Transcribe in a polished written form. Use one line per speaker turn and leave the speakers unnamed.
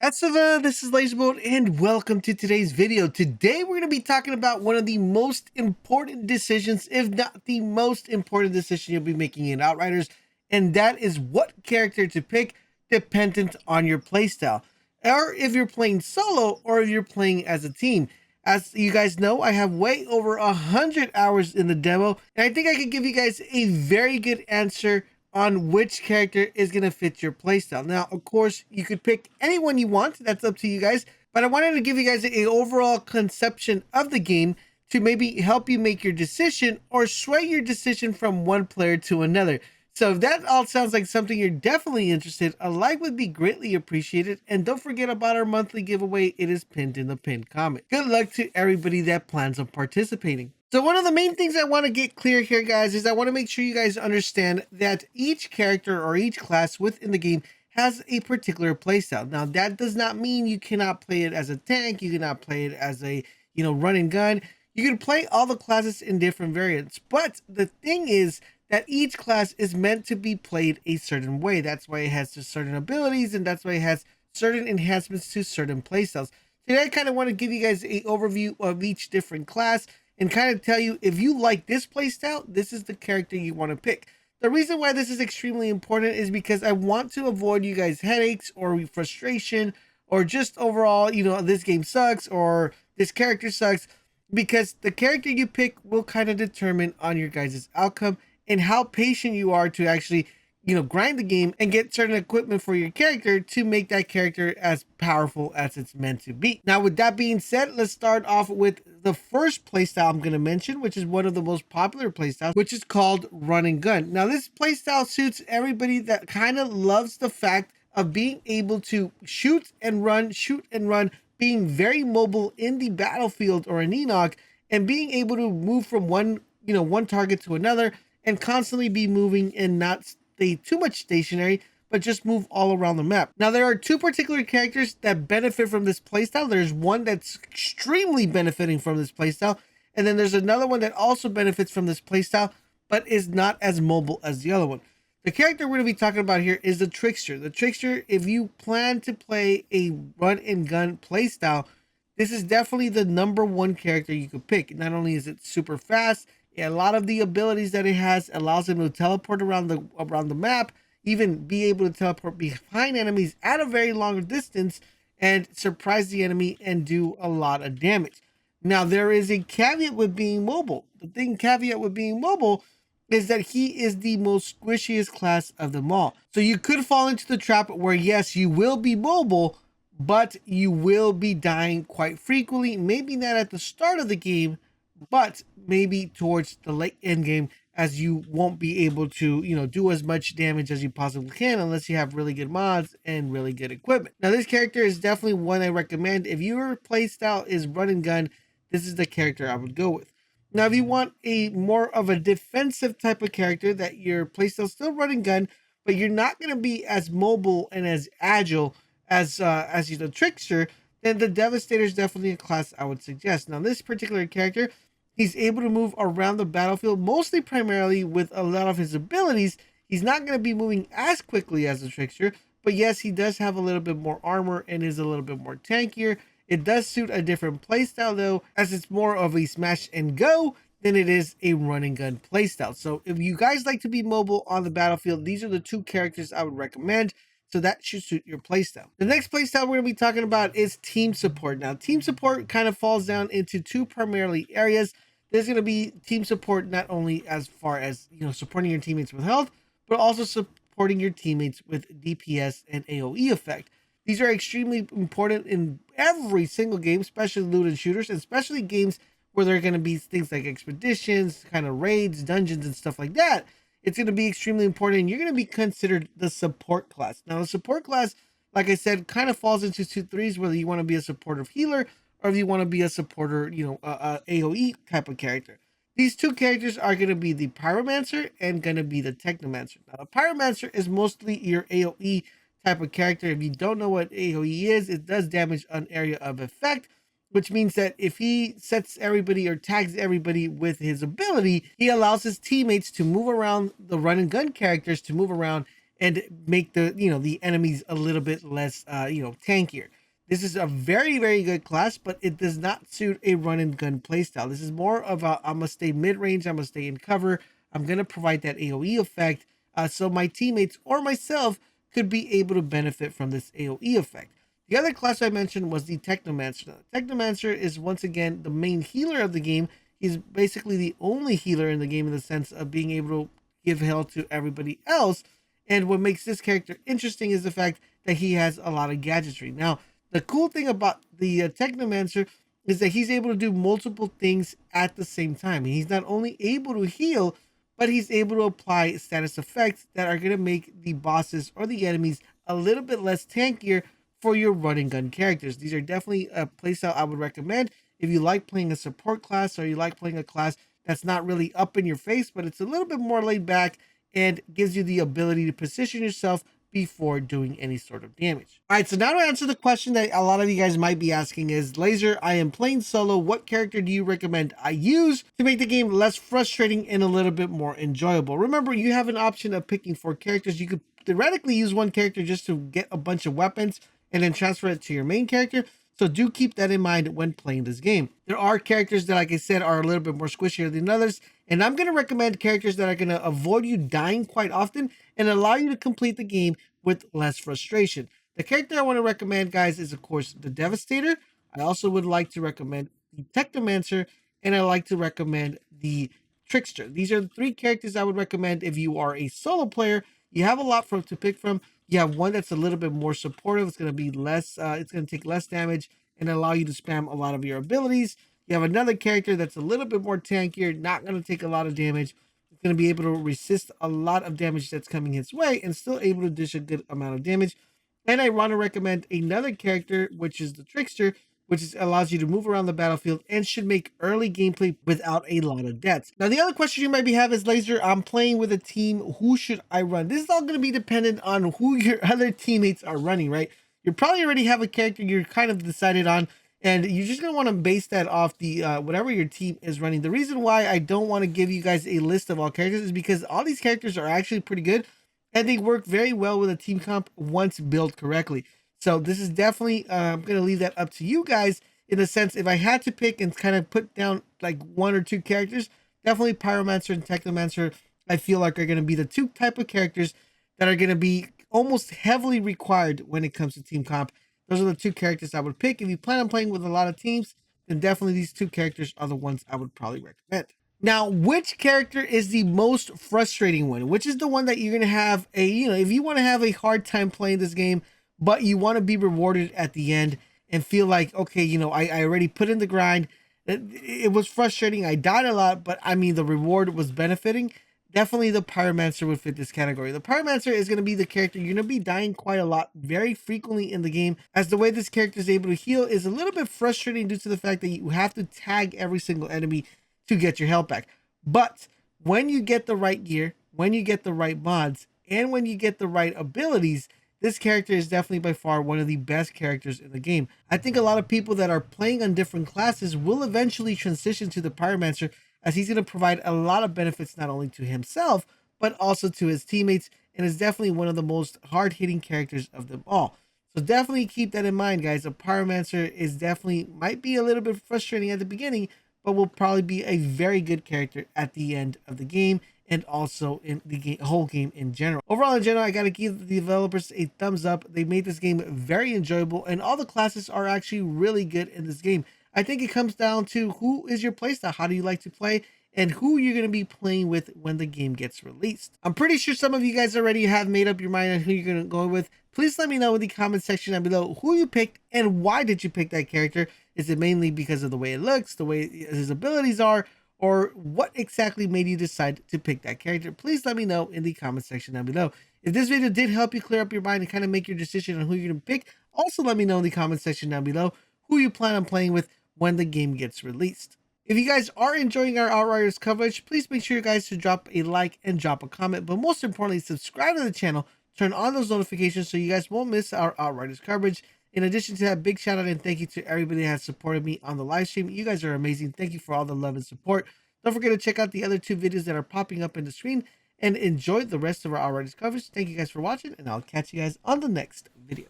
Etsiva, this is LaserBolt, and welcome to today's video. Today we're going to be talking about one of the most important decisions, if not the most important decision you'll be making in Outriders, and that is what character to pick dependent on your playstyle, or if you're playing solo or if you're playing as a team. As you guys know, I have way over 100 hours in the demo, and I think I could give you guys a very good answer on which character is going to fit your playstyle. Now, of course, you could pick anyone you want. That's up to you guys. But I wanted to give you guys an overall conception of the game to maybe help you make your decision or sway your decision from one player to another. So if that all sounds like something you're definitely interested, a like would be greatly appreciated. And don't forget about our monthly giveaway. It is pinned in the pinned comment. Good luck to everybody that plans on participating. So one of the main things I want to get clear here, guys, is I want to make sure you guys understand that each character or each class within the game has a particular playstyle. Now, that does not mean you cannot play it as a tank. You cannot play it as a, run and gun. You can play all the classes in different variants. But the thing is that each class is meant to be played a certain way. That's why it has certain abilities, and that's why it has certain enhancements to certain playstyles. Today, I kind of want to give you guys an overview of each different class and kind of tell you, if you like this playstyle, this is the character you want to pick. The reason why this is extremely important is because I want to avoid you guys headaches or frustration or just overall, this game sucks or this character sucks, because the character you pick will kind of determine on your guys' outcome and how patient you are to actually grind the game and get certain equipment for your character to make that character as powerful as it's meant to be. Now, with that being said, let's start off with the first playstyle I'm going to mention, which is one of the most popular playstyles, which is called run and gun. Now, this playstyle suits everybody that kind of loves the fact of being able to shoot and run, being very mobile in the battlefield or an Enoch, and being able to move from one target to another and constantly be moving and not stay too much stationary, but just move all around the map. Now, there are two particular characters that benefit from this playstyle. There's one that's extremely benefiting from this playstyle, and then there's another one that also benefits from this playstyle, but is not as mobile as the other one. The character we're going to be talking about here is the Trickster. The Trickster, if you plan to play a run and gun playstyle, this is definitely the number one character you could pick. Not only is it super fast, a lot of the abilities that it has allows him to teleport around the map, even be able to teleport behind enemies at a very long distance and surprise the enemy and do a lot of damage. Now, there is a caveat with being mobile. The caveat with being mobile is that he is the most squishiest class of them all. So you could fall into the trap where, yes, you will be mobile, but you will be dying quite frequently. Maybe not at the start of the game, but maybe towards the late end game, as you won't be able to, do as much damage as you possibly can unless you have really good mods and really good equipment. Now, this character is definitely one I recommend. If your playstyle is run and gun, this is the character I would go with. Now, if you want a more of a defensive type of character, that your playstyle still run and gun, but you're not going to be as mobile and as agile as the Trickster, then the Devastator is definitely a class I would suggest. Now, this particular character, he's able to move around the battlefield, mostly primarily with a lot of his abilities. He's not going to be moving as quickly as the Trickster, but yes, he does have a little bit more armor and is a little bit more tankier. It does suit a different playstyle though, as it's more of a smash and go than it is a run and gun playstyle. So if you guys like to be mobile on the battlefield, these are the two characters I would recommend. So that should suit your playstyle. The next playstyle we're going to be talking about is team support. Now, team support kind of falls down into two primarily areas. There's going to be team support not only as far as, supporting your teammates with health, but also supporting your teammates with DPS and AoE effect. These are extremely important in every single game, especially loot and shooters, and especially games where there are going to be things like expeditions, kind of raids, dungeons, and stuff like that. It's going to be extremely important, and you're going to be considered the support class. Now, the support class, like I said, kind of falls into two threes, whether you want to be a supportive healer or if you want to be a supporter, AoE type of character. These two characters are going to be the Pyromancer and going to be the Technomancer. Now, the Pyromancer is mostly your AoE type of character. If you don't know what AoE is, it does damage an area of effect, which means that if he sets everybody or tags everybody with his ability, he allows his teammates to move around, the run and gun characters to move around and make the the enemies a little bit less tankier. This is a very, very good class, but it does not suit a run and gun playstyle. This is more of a I'm gonna stay mid range, I'm gonna stay in cover, I'm gonna provide that AoE effect, so my teammates or myself could be able to benefit from this AoE effect. The other class I mentioned was the Technomancer. The Technomancer is once again the main healer of the game. He's basically the only healer in the game in the sense of being able to give health to everybody else. And what makes this character interesting is the fact that he has a lot of gadgetry. Now, the cool thing about the Technomancer is that he's able to do multiple things at the same time. And he's not only able to heal, but he's able to apply status effects that are going to make the bosses or the enemies a little bit less tankier for your run and gun characters. These are definitely a playstyle I would recommend if you like playing a support class or you like playing a class that's not really up in your face, but it's a little bit more laid back and gives you the ability to position yourself before doing any sort of damage. All right, so now to answer the question that a lot of you guys might be asking is, Laser, I am playing solo. What character do you recommend I use to make the game less frustrating and a little bit more enjoyable? Remember, you have an option of picking 4 characters. You could theoretically use one character just to get a bunch of weapons and then transfer it to your main character. So do keep that in mind when playing this game. There are characters that, like I said, are a little bit more squishier than others. And I'm going to recommend characters that are going to avoid you dying quite often and allow you to complete the game with less frustration. The character I want to recommend, guys, is of course the Devastator. I also would like to recommend the Technomancer, and I like to recommend the Trickster. These are the 3 characters I would recommend if you are a solo player. You have a lot to pick from. You have one that's a little bit more supportive. It's going to be less, it's going to take less damage and allow you to spam a lot of your abilities. You have another character that's a little bit more tankier, not going to take a lot of damage. It's going to be able to resist a lot of damage that's coming its way and still able to dish a good amount of damage. And I want to recommend another character, which is the Trickster, which allows you to move around the battlefield and should make early gameplay without a lot of deaths. Now, the other question you might be having is, Laser, I'm playing with a team. Who should I run? This is all going to be dependent on who your other teammates are running, right? You probably already have a character you're kind of decided on, and you're just going to want to base that off the whatever your team is running. The reason why I don't want to give you guys a list of all characters is because all these characters are actually pretty good, and they work very well with a team comp once built correctly. So this is definitely, I'm going to leave that up to you guys in the sense, if I had to pick and kind of put down like 1 or 2 characters, definitely Pyromancer and Technomancer, I feel like are going to be the 2 type of characters that are going to be almost heavily required when it comes to team comp. Those are the 2 characters I would pick. If you plan on playing with a lot of teams, then definitely these 2 characters are the ones I would probably recommend. Now, which character is the most frustrating one? Which is the one that you're going to have if you want to have a hard time playing this game, but you want to be rewarded at the end and feel like, okay, I already put in the grind. It was frustrating. I died a lot, but I mean, the reward was benefiting. Definitely the Pyromancer would fit this category. The Pyromancer is going to be the character you're going to be dying quite a lot, very frequently in the game, as the way this character is able to heal is a little bit frustrating due to the fact that you have to tag every single enemy to get your health back. But when you get the right gear, when you get the right mods, and when you get the right abilities, this character is definitely by far one of the best characters in the game. I think a lot of people that are playing on different classes will eventually transition to the Pyromancer, as he's going to provide a lot of benefits not only to himself, but also to his teammates, and is definitely one of the most hard-hitting characters of them all. So definitely keep that in mind, guys. A Pyromancer is definitely, might be a little bit frustrating at the beginning, but will probably be a very good character at the end of the game and also in the whole game in general. Overall, in general, I gotta give the developers a thumbs up. They made this game very enjoyable, and all the classes are actually really good in this game. I think it comes down to who is your playstyle, how do you like to play, and who you're going to be playing with when the game gets released. I'm pretty sure some of you guys already have made up your mind on who you're going to go with. Please let me know in the comment section down below who you picked and why did you pick that character. Is it mainly because of the way it looks, the way his abilities are, or what exactly made you decide to pick that character? Please let me know in the comment section down below. If this video did help you clear up your mind and kind of make your decision on who you're going to pick, also let me know in the comment section down below who you plan on playing with when the game gets released. If you guys are enjoying our Outriders coverage, please make sure you guys to drop a like and drop a comment, but most importantly, subscribe to the channel, turn on those notifications so you guys won't miss our Outriders coverage. In addition to that, big shout out and thank you to everybody that has supported me on the live stream. You guys are amazing. Thank you for all the love and support. Don't forget to check out the other 2 videos that are popping up in the screen. and enjoy the rest of our Outriders coverage. Thank you guys for watching, and I'll catch you guys on the next video.